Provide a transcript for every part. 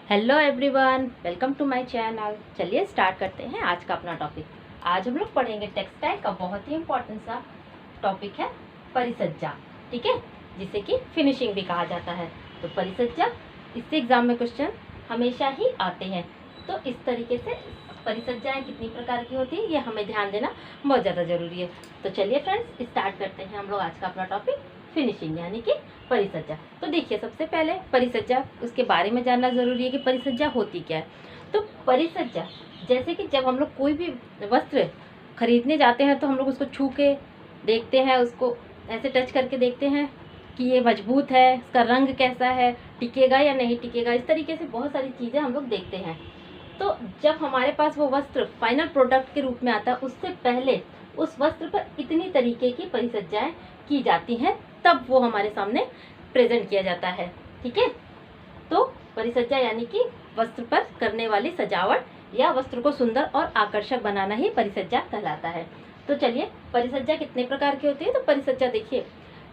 Hello everyone, welcome to my channel. चलिए start करते हैं आज का अपना टॉपिक। आज हम लोग पढ़ेंगे टेक्सटाइल का बहुत ही इम्पोर्टेंट सा टॉपिक है परिसज्जा। ठीक है, जिसे कि फिनिशिंग भी कहा जाता है। तो परिसज्जा, इससे एग्जाम में क्वेश्चन हमेशा ही आते हैं। तो इस तरीके से परिसज्जाएं कितनी प्रकार की होती है ये हमें ध्यान देना बहुत ज़्यादा ज़रूरी है। तो चलिए फ्रेंड्स, स्टार्ट करते हैं हम लोग आज का अपना टॉपिक फिनिशिंग यानी कि परिसज्जा। तो देखिए, सबसे पहले परिसज्जा उसके बारे में जानना ज़रूरी है कि परिसज्जा होती क्या है। तो परिसज्जा जैसे कि जब हम लोग कोई भी वस्त्र खरीदने जाते हैं तो हम लोग उसको छू के देखते हैं, उसको ऐसे टच करके देखते हैं कि ये मजबूत है, इसका रंग कैसा है, टिकेगा या नहीं टिकेगा। इस तरीके से बहुत सारी चीज़ें हम लोग देखते हैं। तो जब हमारे पास वो वस्त्र फाइनल प्रोडक्ट के रूप में आता है, उससे पहले उस वस्त्र पर इतनी तरीके की परिसज्जाएं की जाती हैं, तब वो हमारे सामने प्रेजेंट किया जाता है। ठीक है, तो परिसज्जा यानी कि वस्त्र पर करने वाली सजावट या वस्त्र को सुंदर और आकर्षक बनाना ही परिसज्जा कहलाता है। तो चलिए, परिसज्जा कितने प्रकार की होती है। तो परिसज्जा देखिए,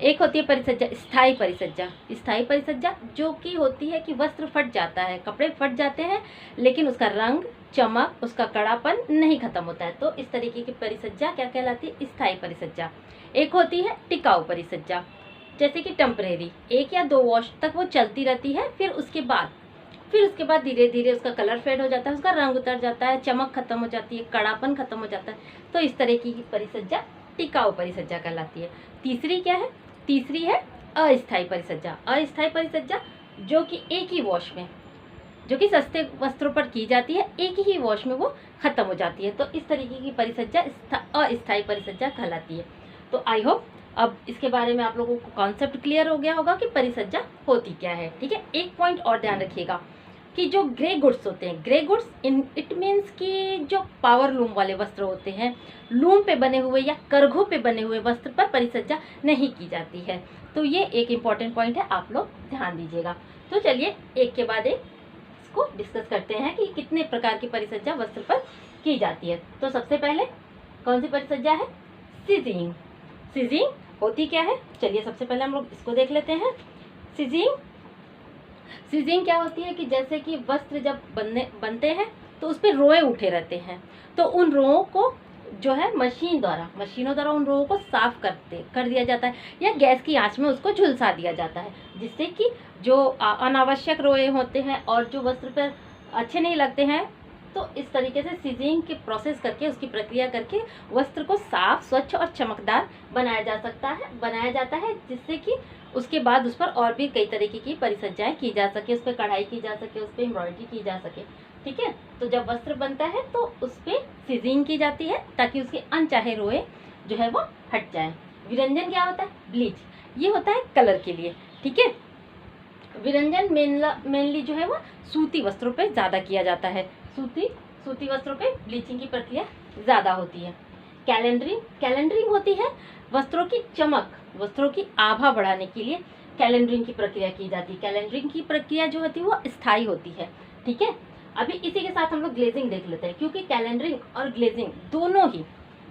एक होती है परिसज्जा स्थायी परिसज्जा। स्थायी परिसज्जा जो कि होती है कि वस्त्र फट जाता है, कपड़े फट जाते हैं, लेकिन उसका रंग, चमक, उसका कड़ापन नहीं खत्म होता है। तो इस तरीके की परिसज्जा क्या कहलाती है? स्थायी परिसज्जा। एक होती है टिकाऊ परिसज्जा, जैसे कि टेम्परेरी, 1 या 2 वॉश तक वो चलती रहती है। फिर उसके बाद धीरे धीरे उसका कलर फेड हो जाता है, उसका रंग उतर जाता है, चमक खत्म हो जाती है, कड़ापन खत्म हो जाता है। तो इस तरीके की परिसज्जा टिकाऊ परिसज्जा कहलाती है। तीसरी क्या है? तीसरी है अस्थायी परिसज्जा। अस्थायी परिसज्जा जो कि एक ही वॉश में, जो कि सस्ते वस्त्रों पर की जाती है, एक ही वॉश में वो खत्म हो जाती है। तो इस तरीके की परिसज्जा अस्थायी परिसज्जा कहलाती है। तो आई होप अब इसके बारे में आप लोगों को कॉन्सेप्ट क्लियर हो गया होगा कि परिसज्जा होती क्या है। ठीक है, एक पॉइंट और ध्यान रखिएगा कि जो ग्रे गुड्स होते हैं, grey goods in it means कि जो पावर लूम वाले वस्त्र होते हैं, लूम पे बने हुए या करघों पे बने हुए वस्त्र पर परिसज्जा नहीं की जाती है। तो ये एक इम्पॉर्टेंट पॉइंट है, आप लोग ध्यान दीजिएगा। तो चलिए एक के बाद एक इसको डिस्कस करते हैं कि कितने प्रकार की परिसज्जा वस्त्र पर की जाती है। तो सबसे पहले कौन सी परिसज्जा है? सिजिंग। सिजिंग होती क्या है? चलिए सबसे पहले हम लोग इसको देख लेते हैं। सिजिंग सिजिंग क्या होती है कि जैसे कि वस्त्र जब बनते हैं तो उस पर रोए उठे रहते हैं। तो उन रोओं को जो है मशीनों द्वारा उन रोओं को साफ कर दिया जाता है, या गैस की आंच में उसको झुलसा दिया जाता है, जिससे कि जो अनावश्यक रोए होते हैं और जो वस्त्र पर अच्छे नहीं लगते हैं, तो इस तरीके से सिजिंग की प्रोसेस करके, उसकी प्रक्रिया करके वस्त्र को साफ, स्वच्छ और चमकदार बनाया जाता है, जिससे कि उसके बाद उस पर और भी कई तरीके की परिसज्जाएं की जा सके, उस पर कढ़ाई की जा सके, उस पर एम्ब्रॉयडरी की जा सके। ठीक है, तो जब वस्त्र बनता है तो उस पर सिजिंग की जाती है ताकि उसके अनचाहे रोए जो है वो हट जाए। विरंजन क्या होता है? ब्लीच, ये होता है कलर के लिए। ठीक है, विरंजन मेनली जो है वो सूती वस्त्रों पे ज़्यादा किया जाता है। सूती वस्त्रों पे ब्लीचिंग की प्रक्रिया ज़्यादा होती है। कैलेंडरिंग होती है वस्त्रों की चमक, वस्त्रों की आभा बढ़ाने के लिए कैलेंडरिंग की प्रक्रिया की जाती है। कैलेंडरिंग की प्रक्रिया जो होती है वो स्थायी होती है। ठीक है, अभी इसी के साथ हम लोग ग्लेजिंग देख लेते हैं, क्योंकि कैलेंडरिंग और ग्लेजिंग दोनों ही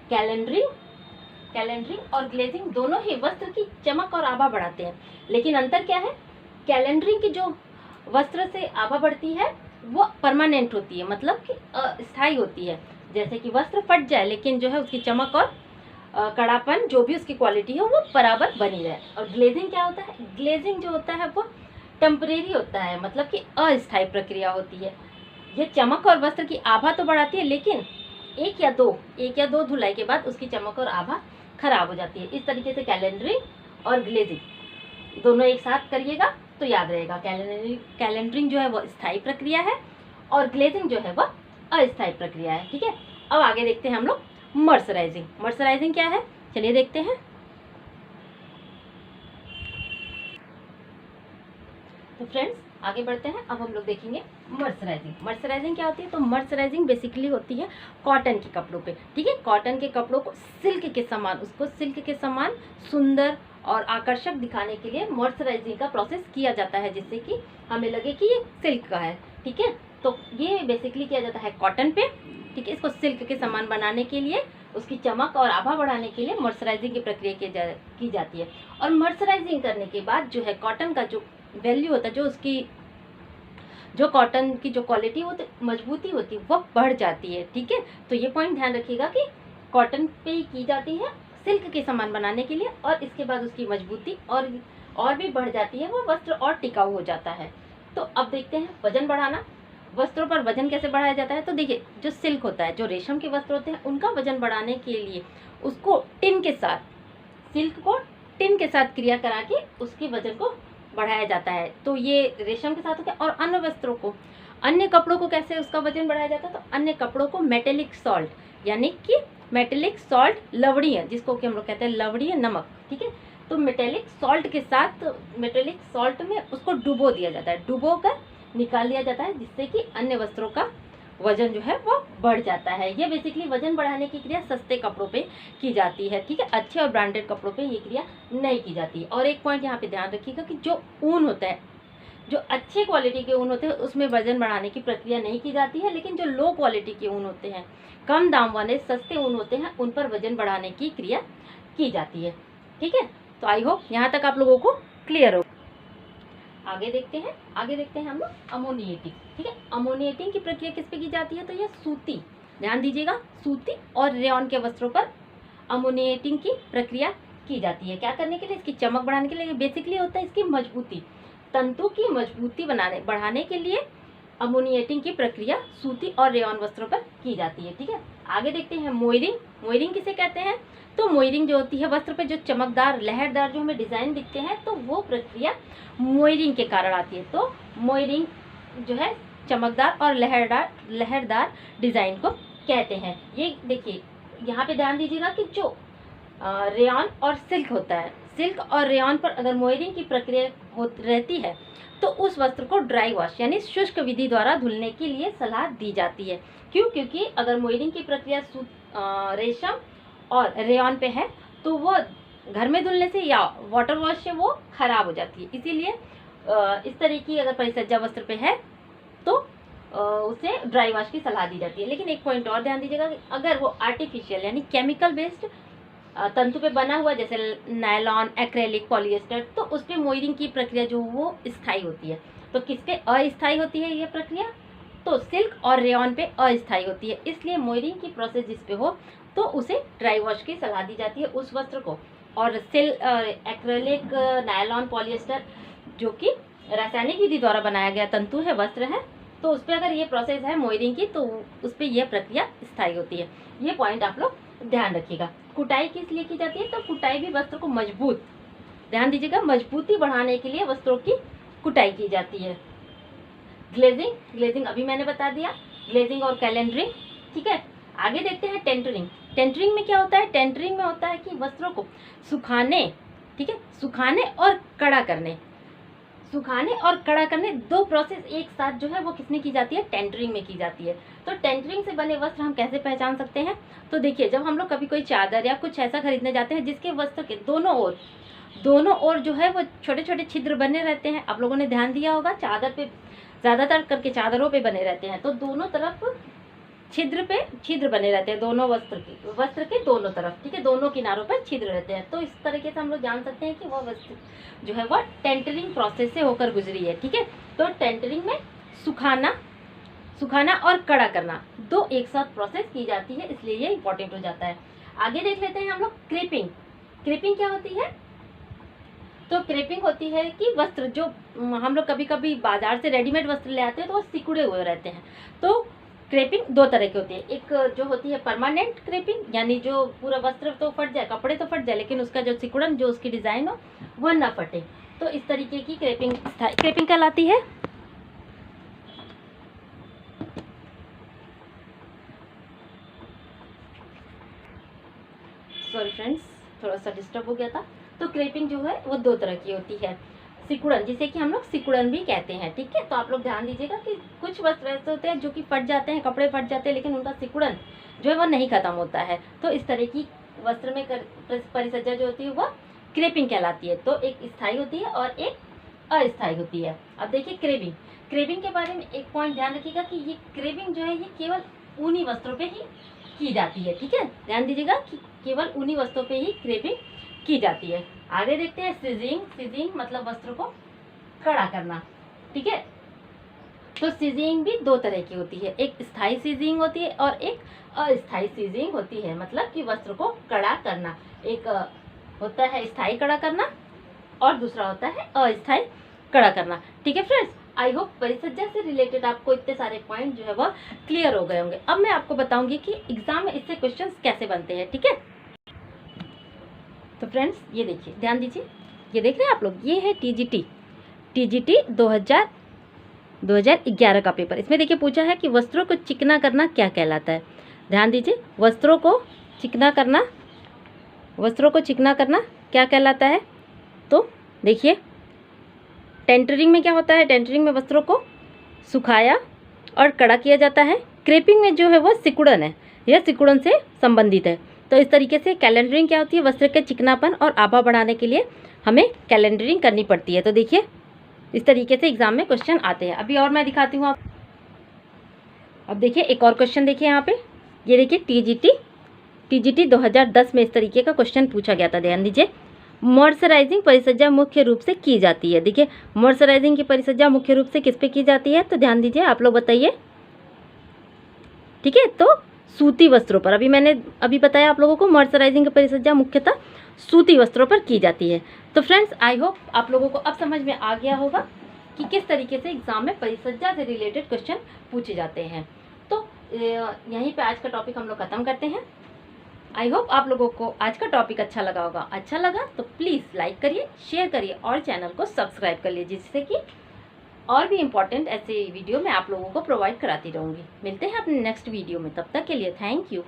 कैलेंडरिंग और ग्लेजिंग दोनों ही वस्त्र की चमक और आभा बढ़ाते हैं। लेकिन अंतर क्या है? कैलेंडरिंग की जो वस्त्र से आभा बढ़ती है वो परमानेंट होती है, मतलब कि अस्थायी होती है। जैसे कि वस्त्र फट जाए लेकिन जो है उसकी चमक और कड़ापन, जो भी उसकी क्वालिटी है वो बराबर बनी रहे। और ग्लेजिंग क्या होता है? ग्लेजिंग जो होता है वो टेम्परेरी होता है, मतलब कि अस्थायी प्रक्रिया होती है। ये चमक और वस्त्र की आभा तो बढ़ाती है, लेकिन एक या दो धुलाई के बाद उसकी चमक और आभा खराब हो जाती है। इस तरीके से कैलेंडरिंग और ग्लेजिंग दोनों एक साथ करिएगा तो याद रहेगा। कैलेंडरिंग जो है वो स्थायी प्रक्रिया है और ग्लेजिंग जो है वो अस्थायी प्रक्रिया है। ठीक है, अब आगे देखते हैं हम लोग मर्सराइजिंग क्या है, चलिए देखते हैं। तो फ्रेंड्स आगे बढ़ते हैं, अब हम लोग देखेंगे मर्सराइजिंग क्या होती है। तो मर्सराइजिंग बेसिकली होती है कॉटन के कपड़ों पे। ठीक है, कॉटन के कपड़ों को सिल्क के समान सुंदर और आकर्षक दिखाने के लिए मॉइस्चराइजिंग का प्रोसेस किया जाता है, जिससे कि हमें लगे कि ये सिल्क का है। ठीक है, तो ये बेसिकली किया जाता है कॉटन पे। ठीक है, इसको सिल्क के समान बनाने के लिए, उसकी चमक और आभा बढ़ाने के लिए मॉइस्चराइजिंग की प्रक्रिया की जाती है। और मॉइस्चराइजिंग करने के बाद जो है कॉटन का जो वैल्यू होता है, जो कॉटन की जो क्वालिटी होती मजबूती होती है वो बढ़ जाती है। ठीक है, तो ये पॉइंट ध्यान रखिएगा कि कॉटन पे ही की जाती है सिल्क के सामान बनाने के लिए, और इसके बाद उसकी मजबूती और भी बढ़ जाती है, वो वस्त्र और टिकाऊ हो जाता है। तो अब देखते हैं वजन बढ़ाना। वस्त्रों पर वजन कैसे बढ़ाया जाता है? तो देखिए, जो सिल्क होता है, जो रेशम के वस्त्र होते हैं, उनका वजन बढ़ाने के लिए उसको टिन के साथ, सिल्क को टिन के साथ क्रिया करा के उसके वजन को बढ़ाया जाता है। तो ये रेशम के साथ हो गया। और अन्य वस्त्रों को, अन्य कपड़ों को कैसे उसका वजन बढ़ाया जाता है? तो अन्य कपड़ों को मेटेलिक सॉल्ट, यानी कि मेटेलिक सॉल्ट लवणीय, जिसको कि हम लोग कहते हैं लवणीय नमक, ठीक है, तो मेटेलिक सॉल्ट के साथ, मेटेलिक सॉल्ट में उसको डुबो दिया जाता है, डुबो कर निकाल दिया जाता है, जिससे कि अन्य वस्त्रों का वजन जो है वो बढ़ जाता है। ये बेसिकली वजन बढ़ाने की क्रिया सस्ते कपड़ों पे की जाती है। ठीक है, अच्छे और ब्रांडेड कपड़ों पे ये क्रिया नहीं की जाती। और एक पॉइंट यहाँ पे ध्यान रखिएगा कि जो ऊन होता है, जो अच्छे क्वालिटी के ऊन होते हैं, उसमें वजन बढ़ाने की प्रक्रिया नहीं की जाती है, लेकिन जो लो क्वालिटी के ऊन होते हैं, कम दाम वाले सस्ते ऊन होते हैं, उन पर वजन बढ़ाने की क्रिया की जाती है। ठीक है, तो आई होप यहाँ तक आप लोगों को क्लियर हो। आगे देखते हैं हम लोग अमोनिएटिंग। ठीक है, अमोनिएटिंग की प्रक्रिया किस पे की जाती है? तो यह सूती, ध्यान दीजिएगा, सूती और रेयॉन के वस्त्रों पर अमोनिएटिंग की प्रक्रिया की जाती है। क्या करने के लिए? इसकी चमक बढ़ाने के लिए। बेसिकली होता है इसकी मजबूती, तंतु की मजबूती बढ़ाने के लिए अमोनिएटिंग की प्रक्रिया सूती और रेयॉन वस्त्रों पर की जाती है। ठीक है, आगे देखते हैं मोयरिंग। मोयरिंग किसे कहते हैं? तो मोयरिंग जो होती है, वस्त्र पे जो चमकदार लहरदार जो हमें डिजाइन दिखते हैं, तो वो प्रक्रिया मोयरिंग के कारण आती है। तो मोयरिंग जो है चमकदार और लहरदार डिजाइन को कहते हैं। ये देखिए, यहाँ पे ध्यान दीजिएगा कि जो रेयॉन और सिल्क होता है, सिल्क और रेयॉन पर अगर मोयरिंग की प्रक्रिया रहती है, तो उस वस्त्र को ड्राई वॉश यानी शुष्क विधि द्वारा धुलने के लिए सलाह दी जाती है। क्यों? क्योंकि अगर मोयरिंग की प्रक्रिया रेशम और रेयॉन पे है, तो वो घर में धुलने से या वाटर वॉश से वो खराब हो जाती है। इसीलिए इस तरह की अगर परिसज्जा वस्त्र पे है तो उसे ड्राई वॉश की सलाह दी जाती है। लेकिन एक पॉइंट और ध्यान दीजिएगा कि अगर वो आर्टिफिशियल यानी केमिकल बेस्ड तंतु पे बना हुआ, जैसे नायलॉन, एक्रेलिक, पॉलिएस्टर, तो उस पे मोयरिंग की प्रक्रिया जो वो स्थायी होती है। तो किस पे अस्थायी होती है ये प्रक्रिया? तो सिल्क और रेयॉन पे अस्थायी होती है। इसलिए मोयरिंग की प्रोसेस जिस पे हो तो उसे ड्राई वॉश की सलाह दी जाती है उस वस्त्र को। और एक्रेलिक, नायलॉन, पॉलिएस्टर जो कि रासायनिक विधि द्वारा बनाया गया तंतु है, वस्त्र है, तो उस पर अगर ये प्रोसेस है मोयरिंग की, तो उस पर यह प्रक्रिया स्थायी होती है। ये पॉइंट आप लोग ध्यान रखिएगा। कुटाई किस लिए की जाती है? तो कुटाई भी वस्त्र को मजबूत, ध्यान दीजिएगा, मजबूती बढ़ाने के लिए वस्त्रों की कुटाई की जाती है। ग्लेजिंग, ग्लेजिंग अभी मैंने बता दिया, ग्लेजिंग और कैलेंडरिंग। ठीक है, आगे देखते हैं टेंटरिंग। टेंटरिंग में क्या होता है? टेंटरिंग में होता है कि वस्त्रों को सुखाने, ठीक है, सुखाने और कड़ा करने, सुखाने और कड़ा करने, दो प्रोसेस एक साथ जो है वो किसमें की जाती है? टेंटरिंग में की जाती है। तो टेंटरिंग से बने वस्त्र हम कैसे पहचान सकते हैं? तो देखिए, जब हम लोग कभी कोई चादर या कुछ ऐसा खरीदने जाते हैं जिसके वस्त्र के दोनों ओर जो है वो छोटे छोटे छिद्र बने रहते हैं, आप लोगों ने ध्यान दिया होगा, चादर पे ज़्यादातर करके चादरों पे बने रहते हैं, तो दोनों तरफ छिद्र बने रहते हैं, दोनों वस्त्र के दोनों तरफ, ठीक है, दोनों किनारों पर छिद्र रहते हैं। तो इस तरीके से हम लोग जान सकते हैं कि वह वस्त्र जो है वह टेंटरिंग प्रोसेस से होकर गुजरी है। ठीक है, तो टेंटरिंग में सुखाना और कड़ा करना, दो एक साथ प्रोसेस की जाती है, इसलिए ये इंपॉर्टेंट हो जाता है। आगे देख लेते हैं हम लोग क्रेपिंग। क्रेपिंग क्या होती है? तो क्रेपिंग होती है कि वस्त्र जो हम लोग कभी कभी बाजार से रेडीमेड वस्त्र ले आते हैं तो वो सिकुड़े हुए रहते हैं। तो क्रेपिंग दो तरह की होती है, एक जो होती है परमानेंट क्रेपिंग, यानी जो पूरा वस्त्र तो फट जाए, कपड़े तो फट जाए, लेकिन उसका जो सिकुड़न, जो उसकी डिजाइन हो वह न फटे, तो इस तरीके की क्रेपिंग कहलाती है। सॉरी फ्रेंड्स, थोड़ा सा डिस्टर्ब हो गया था। तो क्रेपिंग जो है वो दो तरह की होती है, सिकुड़न, जिसे कि हम लोग सिकुड़न भी कहते हैं। ठीक है, तो आप लोग ध्यान दीजिएगा कि कुछ वस्त्र ऐसे होते हैं जो कि फट जाते हैं, कपड़े फट जाते हैं, लेकिन उनका सिकुड़न जो है वो नहीं खत्म होता है। तो इस तरह की वस्त्र में परिसज्जा जो होती है वह क्रेपिंग कहलाती है। तो एक स्थायी होती है और एक अस्थायी होती है। अब देखिए क्रेपिंग के बारे में एक पॉइंट ध्यान रखिएगा कि ये क्रेपिंग जो है ये केवल ऊनी वस्त्रों पे ही की जाती है। ठीक है, ध्यान दीजिएगा कि केवल ऊनी वस्त्रों पे ही क्रेपिंग की जाती है। आगे देखते हैं सिजिंग। सिजिंग मतलब वस्त्र को कड़ा करना। ठीक है, तो सीजिंग भी दो तरह की होती है, एक स्थायी सीजिंग होती है और एक अस्थायी सीजिंग होती है, मतलब कि वस्त्र को कड़ा करना। एक होता है स्थायी कड़ा करना और दूसरा होता है अस्थायी कड़ा करना। ठीक है फ्रेंड्स, आई होप परिसज्जा से रिलेटेड आपको इतने सारे पॉइंट जो है वो क्लियर हो गए होंगे। अब मैं आपको बताऊंगी कि एग्जाम में इससे क्वेश्चंस कैसे बनते हैं। ठीक है, तो फ्रेंड्स ये देखिए, ध्यान दीजिए, ये देख रहे हैं आप लोग, ये है टीजीटी 2011 का पेपर। इसमें देखिए पूछा है कि वस्त्रों को चिकना करना क्या कहलाता है। ध्यान दीजिए, वस्त्रों को चिकना करना क्या कहलाता है। तो देखिए, टेंटरिंग में क्या होता है, टेंटरिंग में वस्त्रों को सुखाया और कड़ा किया जाता है। क्रेपिंग में जो है वो सिकुड़न है, यह सिकुड़न से संबंधित है। तो इस तरीके से कैलेंडरिंग क्या होती है, वस्त्र के चिकनापन और आभा बढ़ाने के लिए हमें कैलेंडरिंग करनी पड़ती है। तो देखिए, इस तरीके से एग्जाम में क्वेश्चन आते हैं। अभी और मैं दिखाती हूँ आप। अब देखिए एक और क्वेश्चन देखिए यहाँ पे, ये देखिए टीजीटी 2010 में इस तरीके का क्वेश्चन पूछा गया था। ध्यान दीजिए, मॉइस्चराइजिंग परिचर्या मुख्य रूप से की जाती है। देखिए, मॉइस्चराइजिंग की परिचर्या मुख्य रूप से किस पे की जाती है, तो ध्यान दीजिए, आप लोग बताइए। ठीक है, तो सूती वस्त्रों पर, अभी बताया आप लोगों को, मॉइस्चराइजिंग की परिचर्या मुख्यतः सूती वस्त्रों पर की जाती है। तो फ्रेंड्स, आई होप आप लोगों को अब समझ में आ गया होगा कि किस तरीके से एग्जाम में परिचर्या से रिलेटेड क्वेश्चन पूछे जाते हैं। तो यहीं पे आज का टॉपिक हम लोग खत्म करते हैं। आई होप आप लोगों को आज का टॉपिक अच्छा लगा होगा। अच्छा लगा तो प्लीज़ लाइक करिए, शेयर करिए और चैनल को सब्सक्राइब कर लीजिए, जिससे कि और भी इम्पोर्टेंट ऐसे वीडियो मैं आप लोगों को प्रोवाइड कराती रहूँगी। मिलते हैं अपने नेक्स्ट वीडियो में, तब तक के लिए थैंक यू।